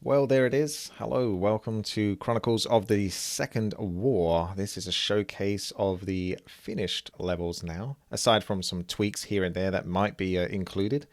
Well, there it is. Hello, welcome to Chronicles of the Second War. This is a showcase of the finished levels now, aside from some tweaks here and there that might be included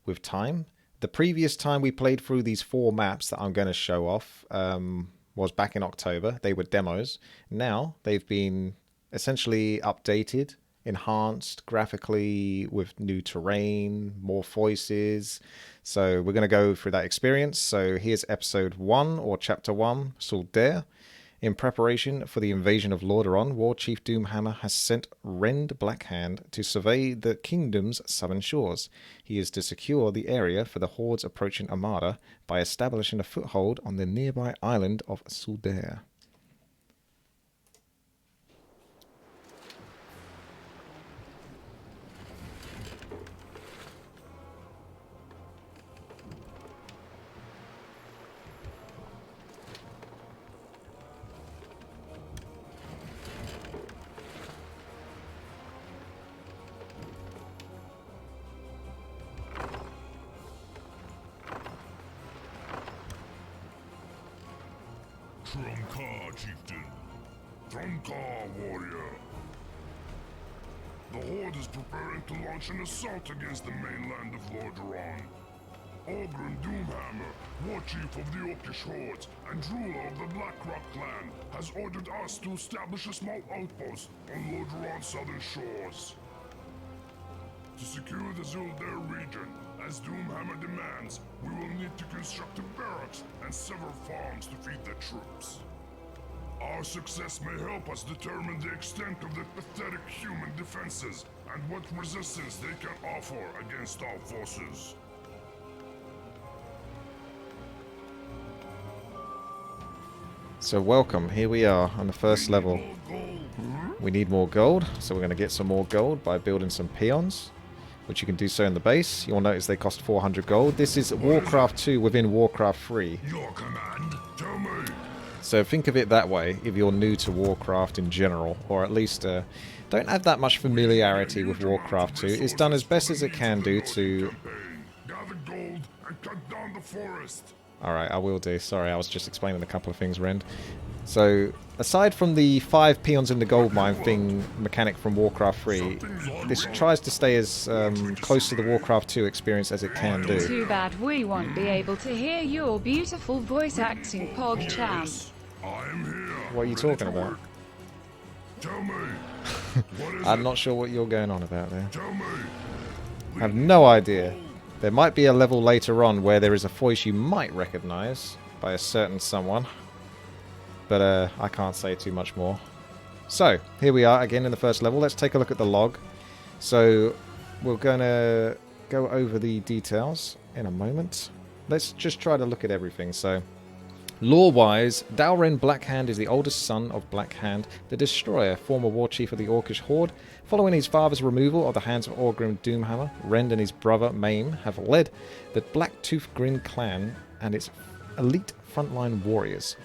with time. The previous time we played through these 4 maps that I'm going to show off was back in October. They were demos. Now they've been essentially updated, enhanced graphically with new terrain, more voices. So we're going to go through that experience. So here's episode 1 or chapter 1, Soldair. In preparation for the invasion of Lordaeron, War Chief Doomhammer has sent Rend Blackhand to survey the kingdom's southern shores. He is to secure the area for the Horde's approaching armada by establishing a foothold on the nearby island of Soldair. Trumcar, chieftain. Trumcar, warrior. The Horde is preparing to launch an assault against the mainland of Lordaeron. Oghren Doomhammer, war chief of the Orcish Hordes and ruler of the Blackrock clan, has ordered us to establish a small outpost on Lordaeron's southern shores. To secure the Zuldair region, as Doomhammer demands, we will need to construct a barracks and several farms to feed the troops. Our success may help us determine the extent of the pathetic human defenses and what resistance they can offer against our forces. So welcome, here we are on the first level. We need more gold, so we're going to get some more gold by building some peons, which you can do so in the base. You'll notice they cost 400 gold. This is Warcraft 2 within Warcraft 3. Your command, tell me. So think of it that way if you're new to Warcraft in general, or at least don't have that much familiarity with Warcraft 2. It's done as best as it can do to... Gather gold and cut down the forest. Alright, I will do. Sorry, I was just explaining a couple of things, Rend. So, aside from the 5 peons in the gold mine thing mechanic from Warcraft 3, this tries to stay as close to the Warcraft 2 experience as it can do. Too bad we won't be able to hear your beautiful voice acting, PogChamp. I am here. What are you talking about? Tell me. What is I'm it? not sure what you're going on about there. Tell me. I have no idea. There might be a level later on where there is a voice you might recognize by a certain someone. But I can't say too much more. So, here we are again in the first level. Let's take a look at the log. So, we're going to go over the details in a moment. Let's just try to look at everything. So, lore-wise, Dalren Blackhand is the oldest son of Blackhand the Destroyer, former war chief of the Orcish Horde. Following his father's removal of the hands of Oghren Doomhammer, Rend and his brother Maim have led the Blacktooth Grin clan and its elite frontline warriors.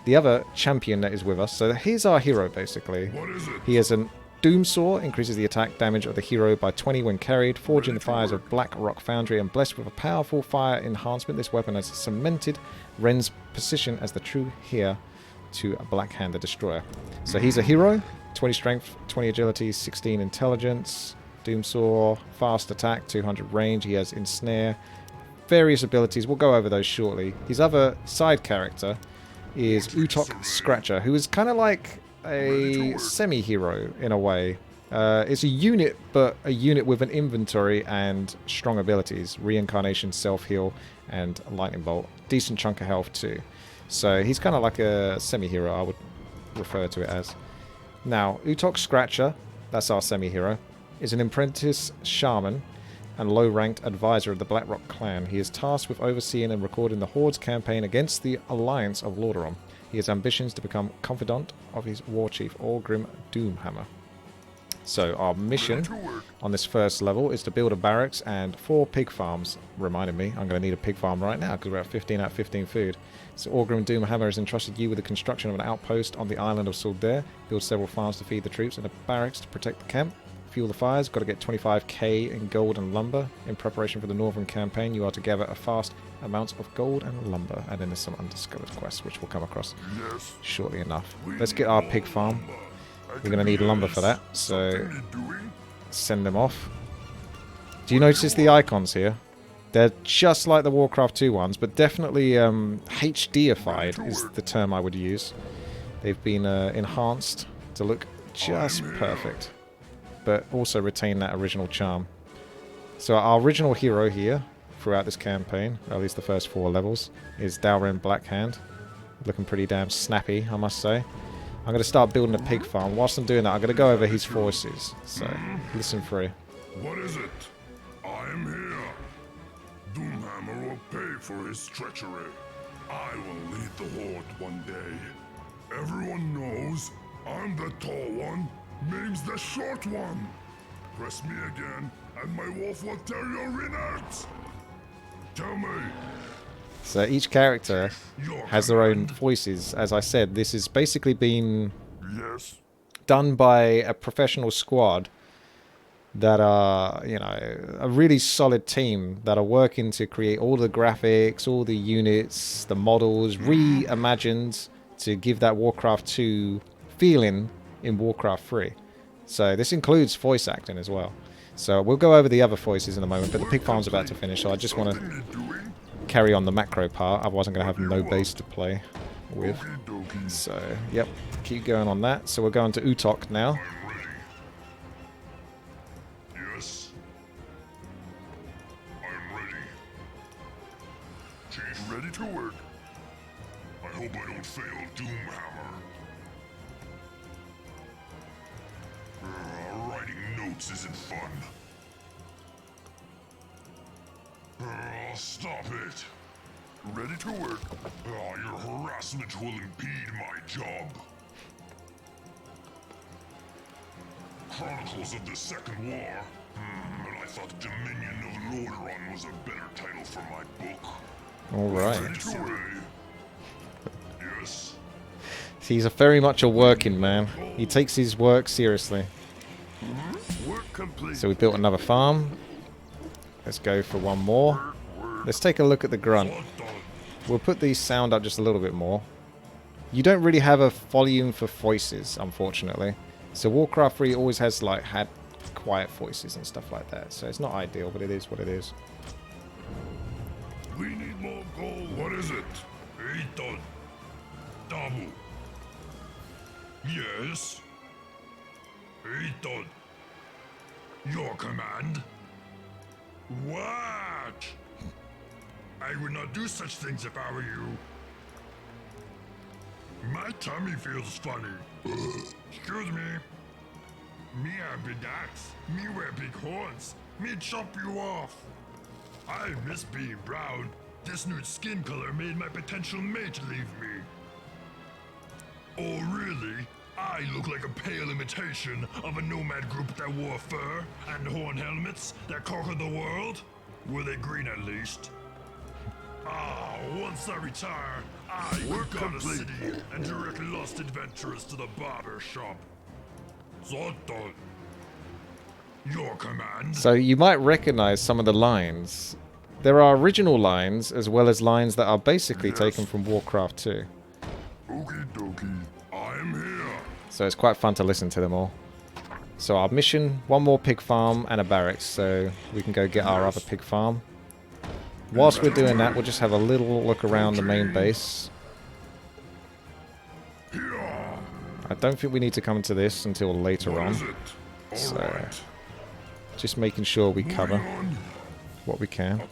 The other champion that is with us, so here's our hero basically. What is it? He has a Doomsaw, increases the attack damage of the hero by 20 when carried, forged in the fires of Black Rock Foundry and blessed with a powerful fire enhancement. This weapon has cemented Ren's position as the true heir to a Blackhand the Destroyer. So he's a hero, 20 strength, 20 agility, 16 intelligence, Doomsaw, fast attack, 200 range, he has ensnare, various abilities, we'll go over those shortly. His other side character is Utok Scratcher, who is kind of like a semi-hero in a way. It's a unit, but a unit with an inventory and strong abilities. Reincarnation, self-heal, and lightning bolt. Decent chunk of health too. So he's kind of like a semi-hero, I would refer to it as. Now, Utok Scratcher, that's our semi-hero, is an apprentice shaman and low-ranked advisor of the Blackrock clan. He is tasked with overseeing and recording the Horde's campaign against the Alliance of Lordaeron. He has ambitions to become confidant of his war chief, Oghren Doomhammer. So our mission on this first level is to build a barracks and 4 pig farms. Reminded me, I'm going to need a pig farm right now because we're at 15 out of 15 food. So Oghren Doomhammer has entrusted you with the construction of an outpost on the island of Soldair. Build several farms to feed the troops and a barracks to protect the camp. Fuel the fires. Got to get 25k in gold and lumber. In preparation for the northern campaign, you are to gather a vast amount of gold and lumber. And then there's some undiscovered quests, which we'll come across shortly enough. Let's get our pig farm. We're going to need lumber for that, so send them off. Do you notice the icons here? They're just like the Warcraft 2 ones, but definitely HDified is the term I would use. They've been enhanced to look just perfect, but also retain that original charm. So our original hero here throughout this campaign, or at least the first 4 levels, is Dalren Blackhand. Looking pretty damn snappy, I must say. I'm going to start building a pig farm. Whilst I'm doing that, I'm going to go over his forces. So, listen through. What is it? I'm here. Doomhammer will pay for his treachery. I will lead the Horde one day. Everyone knows I'm the tall one, Name's the short one. Press me again, and my wolf will tear your innards. Tell me. So each character has their own voices. As I said, this has basically been done by a professional squad that are, you know, a really solid team that are working to create all the graphics, all the units, the models, reimagined to give that Warcraft 2 feeling in Warcraft 3. So this includes voice acting as well. So we'll go over the other voices in a moment, but the pig farm's about to finish, so I just want to carry on the macro part, otherwise I'm going to have no base to play with. So, yep, keep going on that. So we're going to Utok now. Yes. I'm ready. Chief, ready to work. I hope I don't fail Doomhammer. Writing notes isn't fun. Stop it. Ready to work. Your harassment will impede my job. Chronicles of the Second War. But I thought Dominion of Lordaeron was a better title for my book. Alright. Ready to work. Yes. He's very much a working man. He takes his work seriously. Work complete. So we built another farm. Let's go for one more. Let's take a look at the grunt. We'll put the sound up just a little bit more. You don't really have a volume for voices, unfortunately. So Warcraft 3 always has had quiet voices and stuff like that. So it's not ideal, but it is what it is. We need more gold. What is it? Eitan. Damu. Yes. Eitan. Your command. What? I would not do such things if I were you. My tummy feels funny. Excuse me. Me have big axe. Me wear big horns. Me chop you off. I miss being brown. This new skin color made my potential mate leave me. Oh really? I look like a pale imitation of a nomad group that wore fur and horn helmets that conquered the world? Were they green at least? Once I retire, I will go to the city and direct lost adventurers to the barber shop. Zotan. Your command. So you might recognize some of the lines. There are original lines as well as lines that are basically taken from Warcraft 2. Okie dokie. I'm here. So it's quite fun to listen to them all. So our mission, one more pig farm and a barracks, so we can go get our other pig farm. Whilst we're doing that, we'll just have a little look around the main base. I don't think we need to come to this until later on. So just making sure we cover what we can.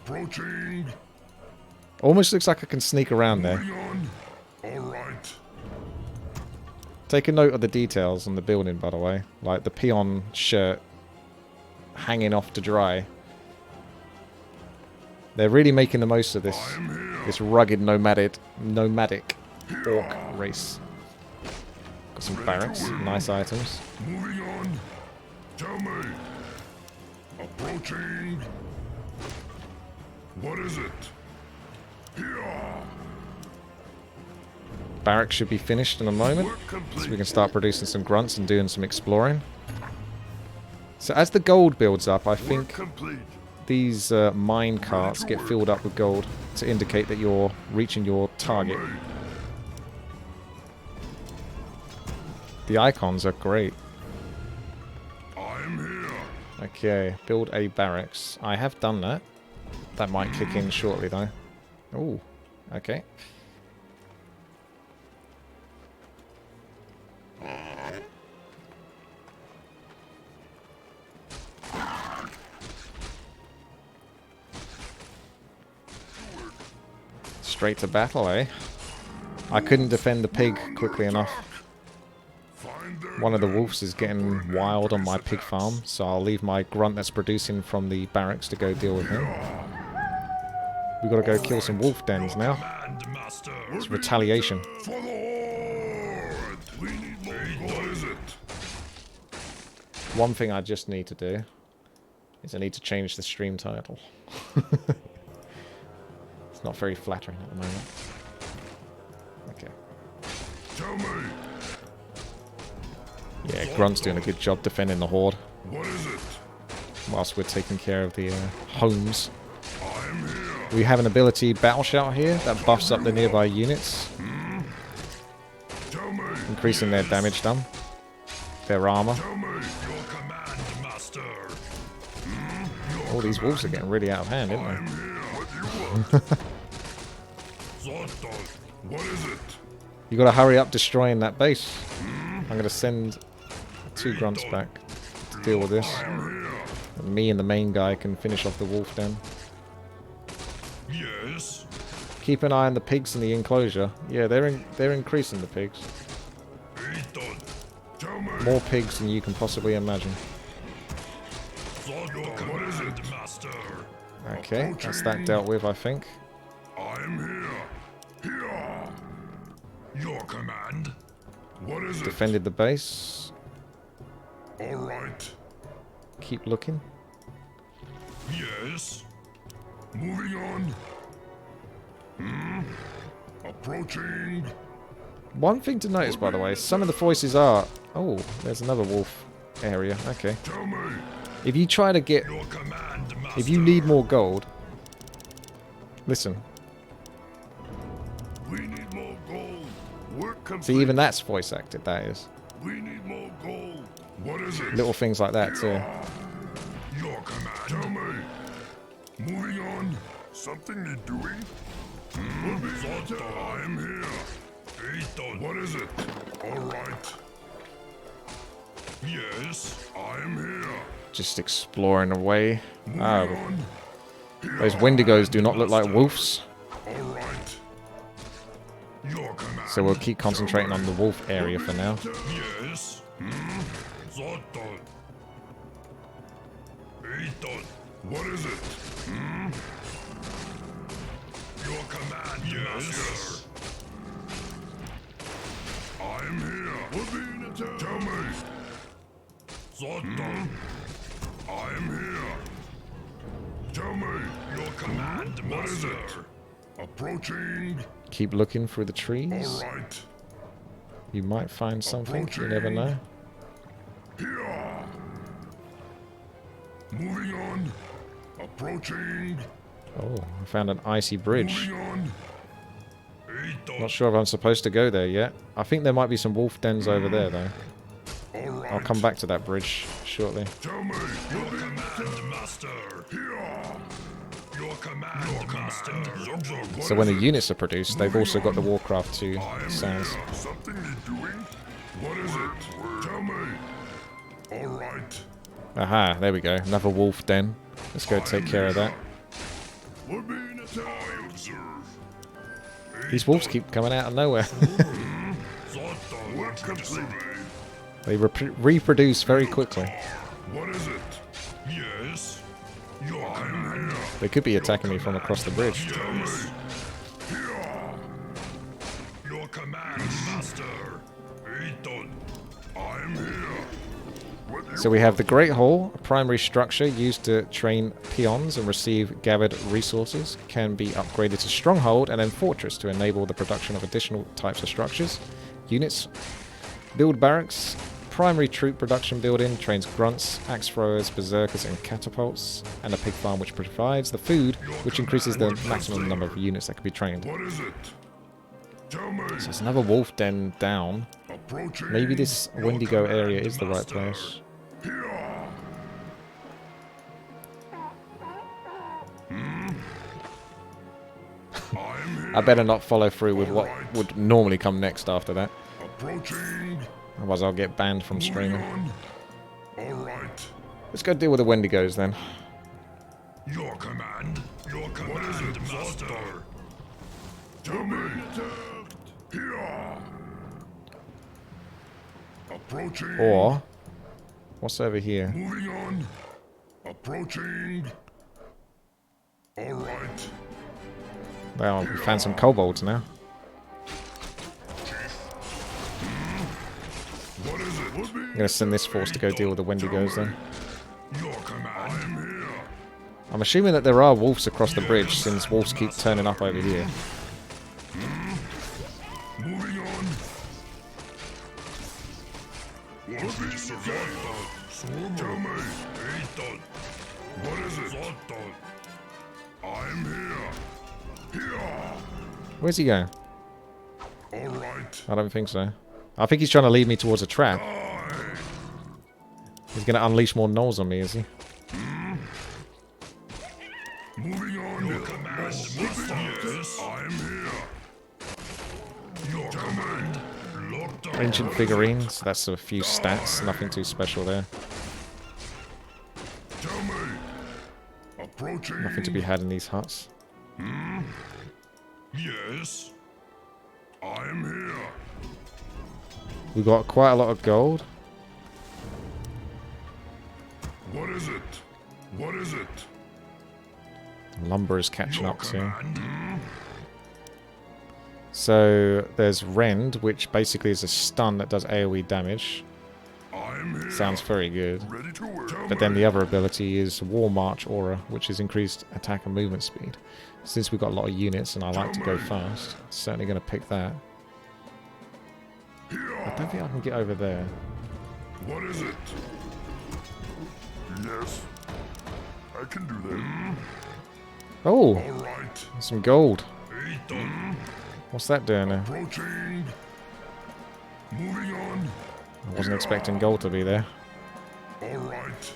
Almost looks like I can sneak around there. Take a note of the details on the building, by the way. Like the peon shirt hanging off to dry. They're really making the most of this rugged nomadic orc race. Got some barracks, nice items. Moving on. Tell me. Approaching. What is it? Here. Barracks should be finished in a moment, so we can start producing some grunts and doing some exploring. So as the gold builds up, I Work think complete. these mine carts get filled up with gold to indicate that you're reaching your target. The icons are great. I'm here. Okay, build a barracks. I have done that. That might kick in shortly though. Ooh, okay. Straight to battle, eh? I couldn't defend the pig quickly enough. Find their One of the den. wolves is getting wild on my pig farm, so I'll leave my grunt that's producing from the barracks to go deal with him. We've got to go kill some wolf dens now. Command, Master. It's retaliation. For the Horde. We need more. What is it? One thing I just need to do is I need to change the stream title. It's not very flattering at the moment. Okay. Tell me. Yeah, Grunt's doing a good job defending the Horde, What is it? whilst we're taking care of the homes. I'm here. We have an ability Battle Shout here that buffs up the nearby units, Tell me. increasing their damage done, their armor. Tell me. Your command, Master. All these wolves are getting really out of hand, aren't I'm they? here. What do you want? Zordon. What is it? You gotta hurry up destroying that base. I'm gonna send 2 grunts back to deal with this. I'm here. And me and the main guy can finish off the wolf den. Yes. Keep an eye on the pigs in the enclosure. Yeah, they're increasing the pigs. Eton. Tell me. More pigs than you can possibly imagine. Zordon. What is it, Master? Okay, that's that dealt with, I think. I'm here. Here. Your command. What is it? Defended the base. All right. Keep looking. Yes. Moving on. Approaching. One thing to notice, by the way, some of the voices are... Oh, there's another wolf area. Okay. Tell me. If you try to get... Your command, Master. If you need more gold... Listen. We need more gold. Work complete. See, even that's voice acted, that is. We need more gold. What is it? Little things like that, too. Your command. Tell me. Moving on. Something you're doing? I'm here. Eton. What is it? All right. Yes, I'm here. Just exploring away. Moving Ah, on. those Wendigos do not look like wolves. All right. Your command. So we'll keep concentrating on the wolf area for now. Yes. Zordon. Eton. What is it? Your command, yes. I'm here. We're being attacked. Tell me. Zordon. I'm here. Tell me. Your command, Master. What is it? Approaching. Keep looking through the trees. All right. You might find something, you never know. Here. Moving on. Approaching. Oh, I found an icy bridge. Moving on. Eton. Not sure if I'm supposed to go there yet. I think there might be some wolf dens over there, though. All right. I'll come back to that bridge shortly. Tell me. Your command, Master. Here. Your command, Master. So when the units are produced, they've also got the Warcraft 2 sounds. Something you're doing? What is it? Tell me. All right. Aha, there we go. Another wolf den. Let's go take care of that. We're being attacked. I observe. These wolves keep coming out of nowhere. Zordon. Work complete. They reproduce very quickly. What is it? Yes. Your command. They could be attacking me from across the bridge. Tell me. Here. Your command, Master. Eton. I'm here. What do So we have the Great Hall, a primary structure used to train peons and receive gathered resources. Can be upgraded to Stronghold and then Fortress to enable the production of additional types of structures. Units. Build barracks. primary troop production building trains grunts, axe throwers, berserkers, and catapults, and a pig farm which provides the food, which increases the maximum number of units that can be trained. What is it? Tell me. So there's another wolf den down. Approaching Maybe this your Wendigo command, area is the right master. place. Here. I'm here. I better not follow through with what would normally come next after that. Approaching. Otherwise I'll get banned from streaming. All right. Let's go deal with the Wendigos then. Your command. Your command, what is it, master? Tell me. Here. Approaching. Or, what's over here? Moving on. Approaching. All right. Well, we found some kobolds now. What is it? I'm going to send this force to go deal with the Wendigos then. Your command. I'm here. I'm assuming that there are wolves across the bridge since wolves keep turning up over here. Moving on. What is it? Tell me. What is it? I'm here. Here. Where's he going? All right. I don't think so. I think he's trying to lead me towards a trap. He's going to unleash more gnolls on me, is he? Moving on. Your command, master. Yes, I'm here. Your command. Locked on. Ancient figurines. That's a few stats. Nothing too special there. Tell me. Approaching. Nothing to be had in these huts. Yes. I'm here. We got quite a lot of gold. What is it? What is it? Lumber is catching Your up soon. command. So there's Rend, which basically is a stun that does AoE damage. I'm here. Sounds very good. Ready to work. But then the other ability is War March Aura, which is increased attack and movement speed. Since we've got a lot of units and I like to go fast, certainly going to pick that. I don't think I can get over there. What is it? Yes. I can do that. Oh, All right. some gold. Done. What's that doing there? Approaching. Moving on. I wasn't expecting gold to be there. All right.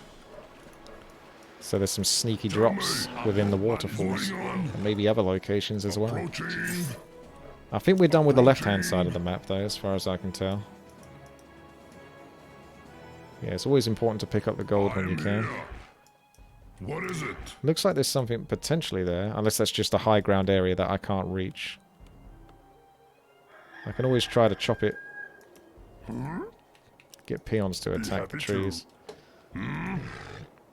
So there's some sneaky drops within the waterfalls. And maybe other locations as well. Approaching. I think we're done with the left-hand side of the map, though, as far as I can tell. Yeah, it's always important to pick up the gold when you can. What is it? Looks like there's something potentially there, unless that's just a high ground area that I can't reach. I can always try to chop it. Get peons to attack the trees.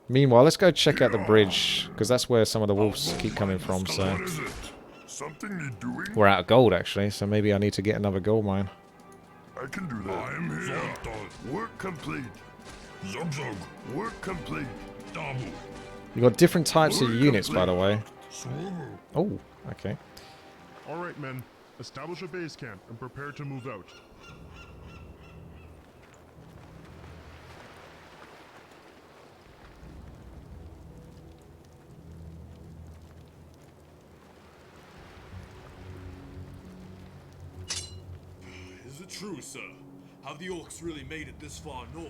Meanwhile, let's go check out the bridge, because that's where some of the wolves keep coming from, so... What is it? Something need doing? We're out of gold, actually, so maybe I need to get another gold mine. I can do that. I'm here. Work complete. Zug zug. Work complete. Double. You've got different types of units, by the way. Oh, okay. All right, men. Establish a base camp and prepare to move out. Is it true, sir? Have the orcs really made it this far north?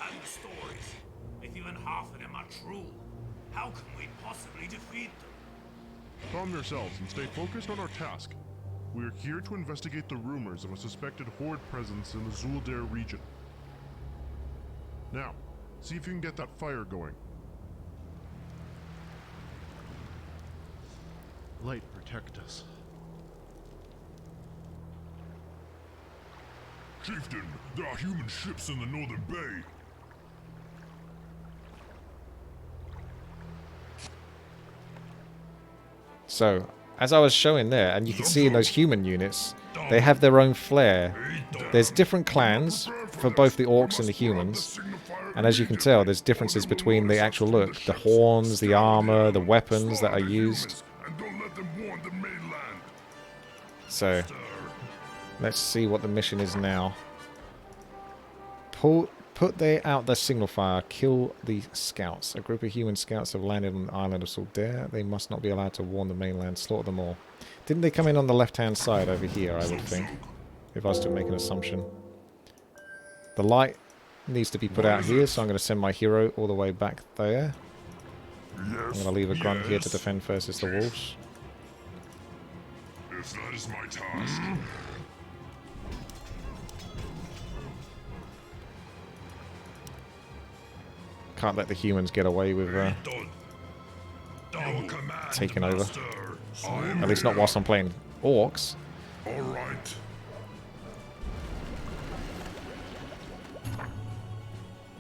And the stories, if even half of them are true, how can we possibly defeat them? Calm yourselves and stay focused on our task. We are here to investigate the rumors of a suspected Horde presence in the Zuuldair region. Now, see if you can get that fire going. Light, protect us. Chieftain, there are human ships in the northern bay. So, as I was showing there, and you can see in those human units, they have their own flair. There's different clans for both the orcs and the humans. And as you can tell, there's differences between the actual look. The horns, the armor, the weapons that are used. And don't let them warn the mainland. So, Let's see what the mission is now. Put out the signal fire. Kill the scouts. A group of human scouts have landed on the island of Saldair. They must not be allowed to warn the mainland. Slaughter them all. Didn't they come in on the left-hand side over here, I would think? If I was to make an assumption. The light needs to be put out here, so I'm going to send my hero all the way back there. I'm going to leave a grunt here to defend versus the wolves. If that is my task. Can't let the humans get away with taking over. At least not whilst I'm playing orcs. Alright.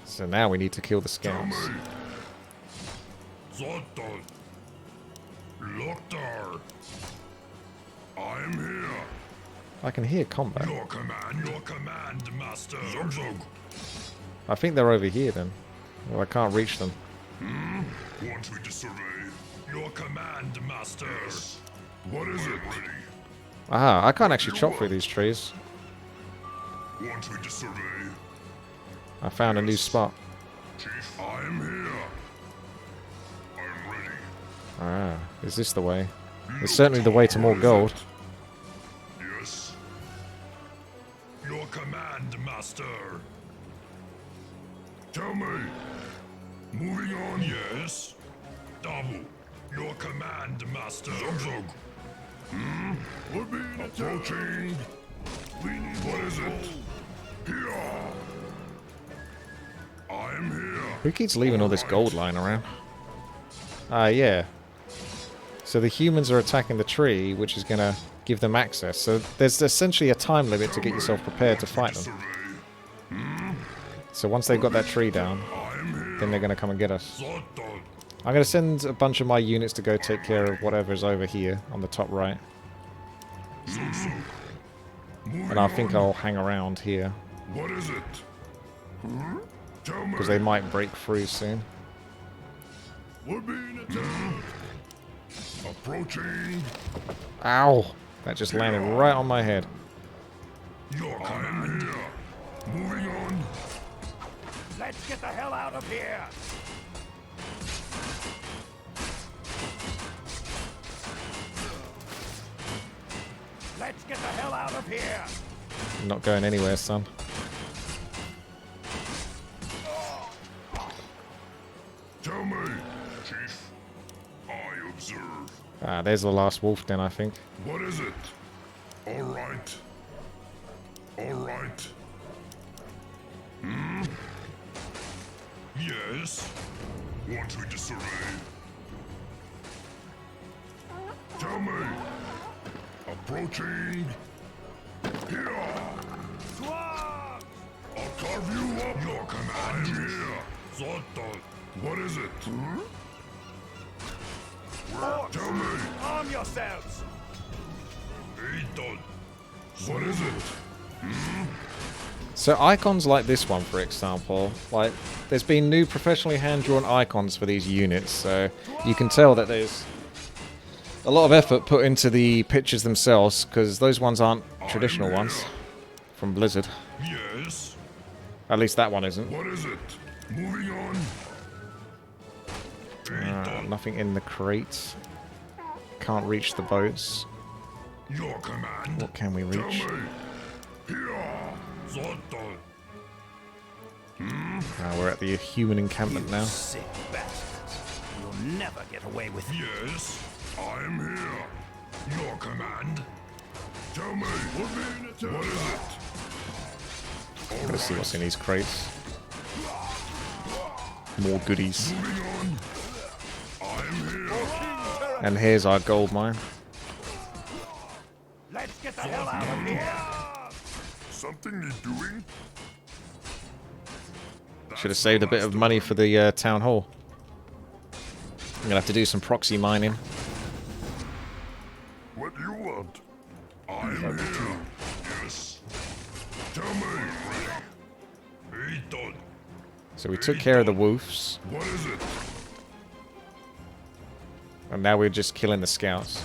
So now we need to kill the scouts. Zoltan. Loktar. I am here. I can hear combat. Your command, master. Zog Zog. I think they're over here then. Well, I can't reach them. Want me to survey? Your command, master. Yes. What is it? Ready. Ah, I can't actually chop through these trees. Want me to survey? I found a new spot. Chief, I am here. I'm ready. Ah, is this the way? It's certainly the way to more gold. Yes. Your command, master. Tell me. Moving on. Yes. Double. Your command, master. Zog Zog. We're being approaching. We need. What is it? Here. I'm here. Who keeps leaving all this gold lying around? Ah, yeah. So the humans are attacking the tree, which is going to give them access. So there's essentially a time limit to get yourself prepared to fight them. So once they've got that tree down, then they're going to come and get us. I'm going to send a bunch of my units to go take care of whatever's over here on the top right. And I think I'll hang around here. What is it? Because they might break through soon. We're being attacked. Approaching. Ow! That just landed right on my head. Your command. Moving on. Let's get the hell out of here! Let's get the hell out of here! I'm not going anywhere, son. Tell me, Chief. I observe. Ah, there's the last wolf then, I think. What is it? All right. All right. Yes. Want me to survey? Tell me. Approaching. Here. Swat! I'll carve you up. Your command. I'm here. Zoltan. What is it? Tell me. Arm yourselves! Eton. What is it? So icons like this one, for example, like there's been new professionally hand-drawn icons for these units, so you can tell that there's a lot of effort put into the pictures themselves, because those ones aren't traditional ones from Blizzard. Yes. At least that one isn't. What is it? Moving on. Nothing in the crates. Can't reach the boats. Your command. What can we reach? Tell me. Here. Zoltan. We're at the human encampment now. Sick bastards. You'll never get away with it. Yes. I am here. Your command. Tell me. What is it? Gotta see what's in these crates. More goodies. Moving on. I'm here. And here's our gold mine. Let's get the hell out of here! Something need doing? Should have saved a bit of money for the town hall. I'm gonna have to do some proxy mining. What do you want? I'm here. Yes. Tell me. Ready. Eton. So we took care of the wolves, What is it? and now we're just killing the scouts.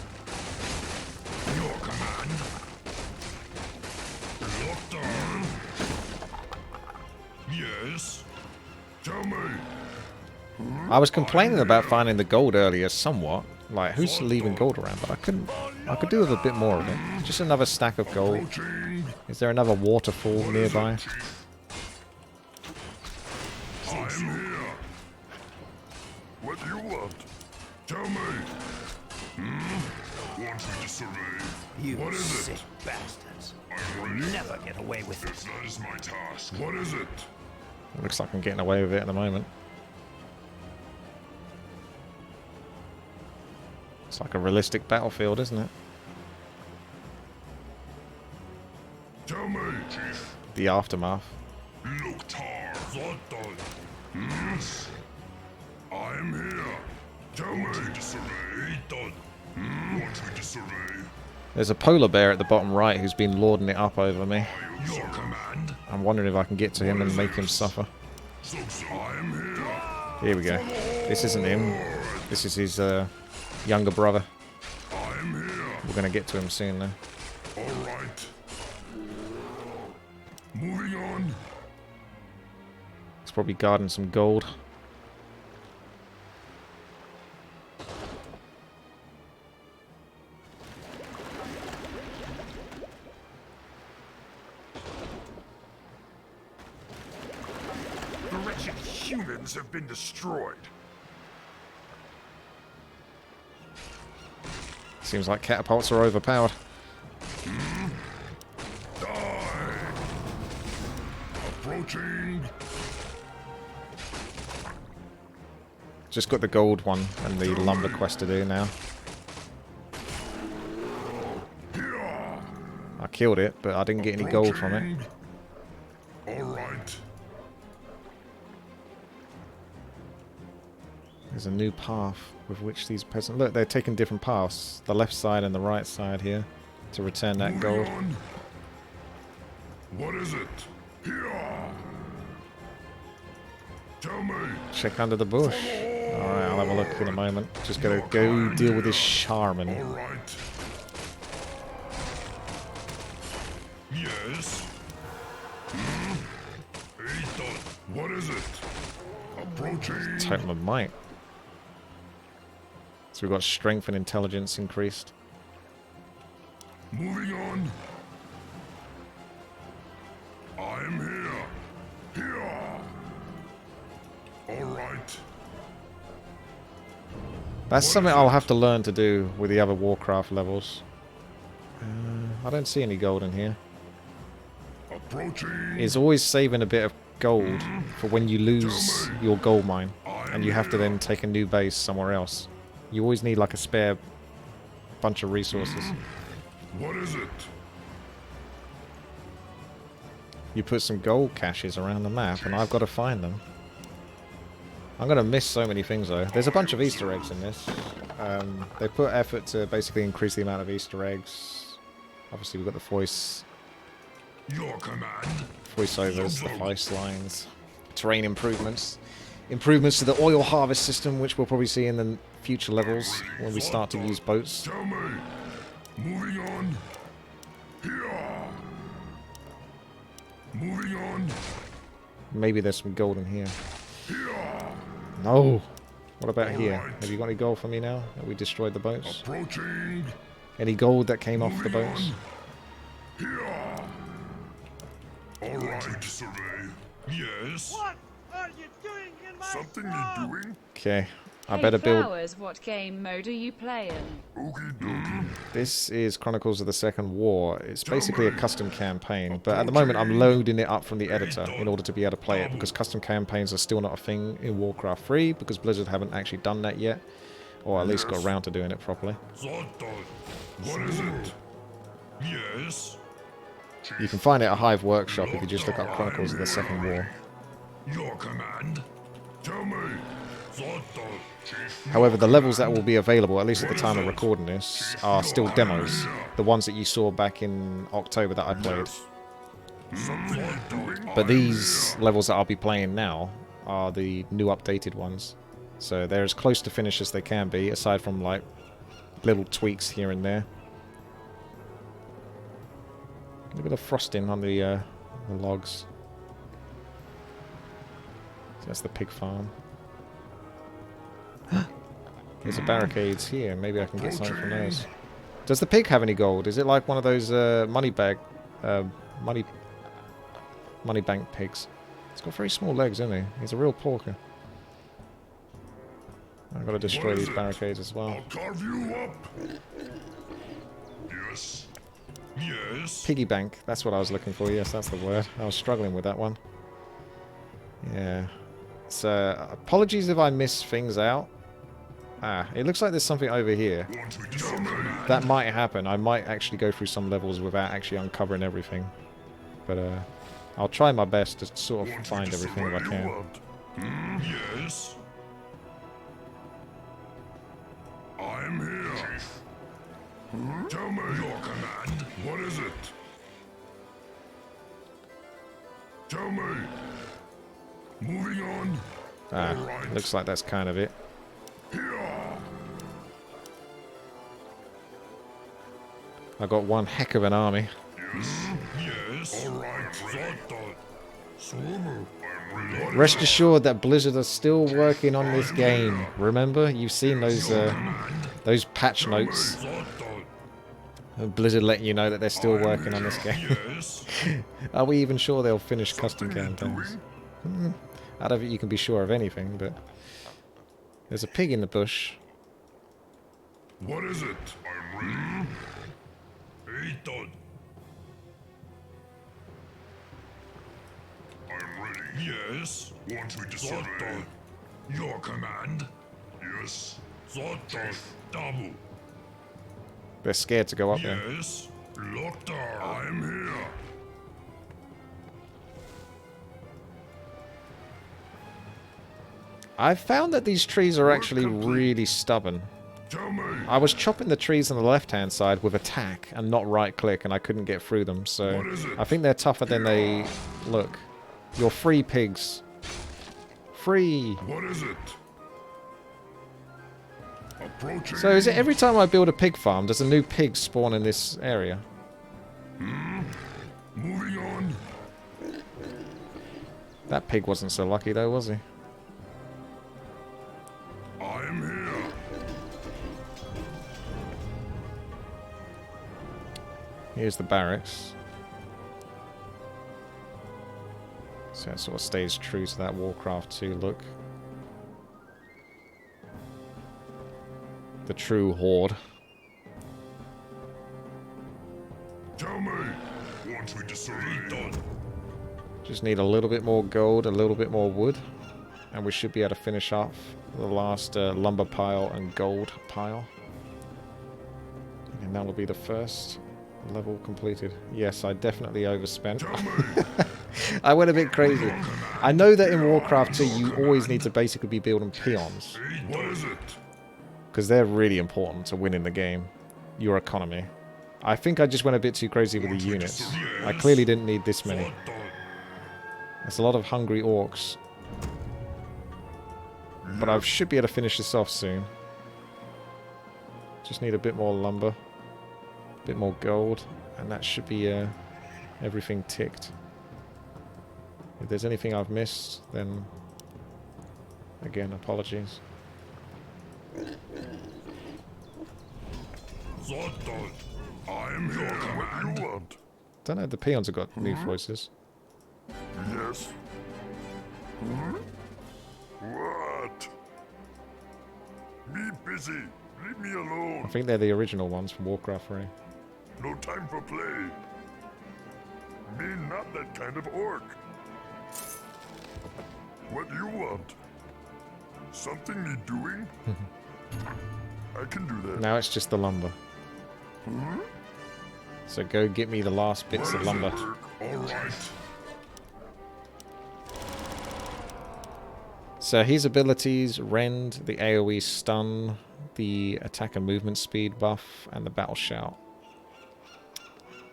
Your command. I was complaining about finding the gold earlier somewhat. Like, who's leaving gold around? But I couldn't. I could do with a bit more of it. Just another stack of gold. Is there another waterfall nearby? I'm here. What do you want? Tell me. Want me to survey? You What is sick it? bastards. I'm You'll ready. never get away with it. That is my task. What is it? Looks like I'm getting away with it at the moment. It's like a realistic battlefield, isn't it? Tell me, Chief. The aftermath. Loktar Zoltan. Yes. I am here. Tell me to survey. Done. Want me to survey? There's a polar bear at the bottom right who's been lording it up over me. Your command. I'm wondering if I can get to him and make him suffer. So I am here. Here we go. This isn't him. This is his younger brother. I am here. We're going to get to him soon, though. All right. Moving on. He's probably guarding some gold. The wretched humans have been destroyed. Seems like catapults are overpowered. Die. Approaching. Just got the gold one and the lumber quest to do now. I killed it, but I didn't get any gold from it. All right. There's a new path with which these peasants... Look, they're taking different paths. The left side and the right side here to return that gold. On. What is it? Here. Tell me. Check under the bush. Alright, I'll have a look in a moment. Just gotta go deal with this Charmin. All right. Yes. Ethan, what is it? Approaching. Totem of Might. So we've got strength and intelligence increased. Moving on. I am here. Here. All right. That's something I'll have to learn to do with the other Warcraft levels. I don't see any gold in here. Approaching. It's always saving a bit of gold for when you lose your gold mine and you have to then take a new base somewhere else. You always need like a spare bunch of resources. What is it? You put some gold caches around the map and I've got to find them. I'm going to miss so many things though. There's a bunch of Easter eggs in this. They put effort to basically increase the amount of Easter eggs. Obviously we've got the Your command. voiceovers, the voice lines, terrain improvements. Improvements to the oil harvest system, which we'll probably see in the future levels when we start to use boats. Tell me. Moving on. Here. Moving on. Maybe there's some gold in here. Here. No! What about here? Alright. Have you got any gold for me now that we destroyed the boats? Approaching. Any gold that came off the boats? Here. All right. To survey. Yes. What are you doing in my Something you're doing? Okay, I Hey better build... Flowers, what game mode are you playing? Okie dokie. This is Chronicles of the Second War. It's basically a custom campaign, but at the moment I'm loading it up from the editor in order to be able to play it, because custom campaigns are still not a thing in Warcraft 3, because Blizzard haven't actually done that yet, or at least got around to doing it properly. What is it? Yes. You can find it at Hive Workshop if you just look up Chronicles of the Second War. Your command. Tell me. Chief. However, the levels that will be available, at least at the time of recording this, are still demos. The ones that you saw back in October that I played. Something you're doing? But these levels that I'll be playing now are the new updated ones. So they're as close to finish as they can be, aside from like little tweaks here and there. A bit of frosting on the logs. So that's the pig farm. There's a barricades here. Maybe I can get something from those. Does the pig have any gold? Is it like one of those money bank pigs? It's got very small legs, isn't he? He's a real porker. I've got to destroy these barricades as well. I'll carve you up. Yes. Yes. Piggy bank. That's what I was looking for. Yes, that's the word. I was struggling with that one. Yeah. So, apologies if I miss things out. Ah, it looks like there's something over here. That might happen. I might actually go through some levels without actually uncovering everything. But, I'll try my best to sort of find everything if I can. Yes. I'm here. Chief. Tell me your command. What is it? Tell me. Moving on. Ah, Alright. looks like that's kind of it. Here. I got one heck of an army. Yes. Alright. Rest assured that Blizzard are still working on this game. Remember, you've seen those patch notes. Blizzard letting you know that they're still working on this game. Are we even sure they'll finish custom campaigns? I don't think you can be sure of anything, but there's a pig in the bush. What is it? I'm ready. Eton. I'm ready. Yes. Want me to survey? Your command. Yes. Zotos. Dabu. They're scared to go up there. Yes. Loktar. I'm here. I've found that these trees are actually really stubborn. Tell me. I was chopping the trees on the left-hand side with attack and not right-click, and I couldn't get through them, so What is it? I think they're tougher than they look. You're free, pigs. Free! What is it? Approaching. So is it every time I build a pig farm, does a new pig spawn in this area? Moving on. That pig wasn't so lucky though, was he? I am here. Here's the barracks. So it sort of stays true to that Warcraft 2 look. The true Horde. Tell me. Want me to survey? Just need a little bit more gold, a little bit more wood, and we should be able to finish off the last lumber pile and gold pile. And that will be the first level completed. Yes, I definitely overspent. I went a bit crazy. I know that in Warcraft 2 you always need to basically be building peons, What is it? because they're really important to winning the game. Your economy. I think I just went a bit too crazy with the units. I clearly didn't need this many. There's a lot of hungry orcs. But I should be able to finish this off soon. Just need a bit more lumber. A bit more gold. And that should be everything ticked. If there's anything I've missed, then again, apologies. Zotos. I am here. What you want? Don't know, the peons have got new voices. Yes. What? Me busy. Leave me I alone. think they're the original ones from Warcraft 3. No time for play. Me not that kind of orc. What do you want? Something me doing? I can do that. Now it's just the lumber. So go get me the last bits of lumber. All right. So his abilities, Rend, the AoE stun, the attack and movement speed buff, and the battle shout.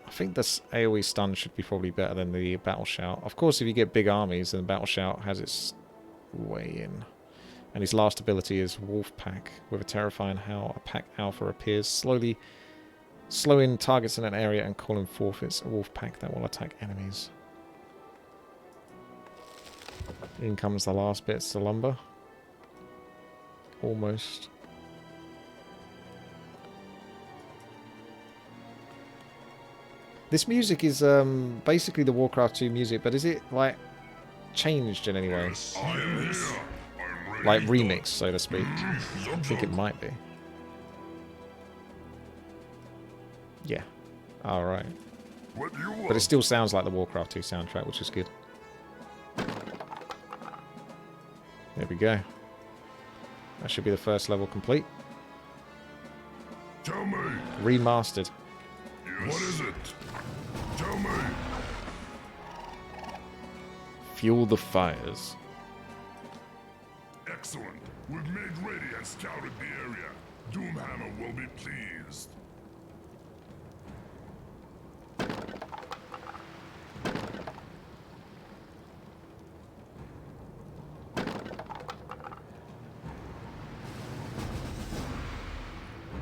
I think this AoE stun should be probably better than the battle shout. Of course, if you get big armies, then battle shout has its way in. And his last ability is Wolf Pack. With a terrifying howl, a pack alpha appears, slowing targets in an area and calling forth its wolf pack that will attack enemies. In comes the last bits of lumber. Almost. This music is basically the Warcraft 2 music, but is it like changed in any way? Yes, I am here. I'm ready. Like remixed, so to speak. I think it might be. Yeah. Alright. What you want? But it still sounds like the Warcraft 2 soundtrack, which is good. There we go. That should be the first level complete. Tell me. Remastered. Yes. What is it? Tell me. Fuel the fires. Excellent. We've made ready and scouted the area. Doomhammer will be pleased.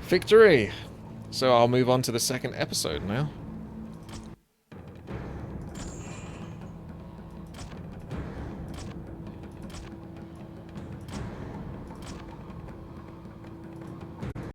Victory! So I'll move on to the second episode now.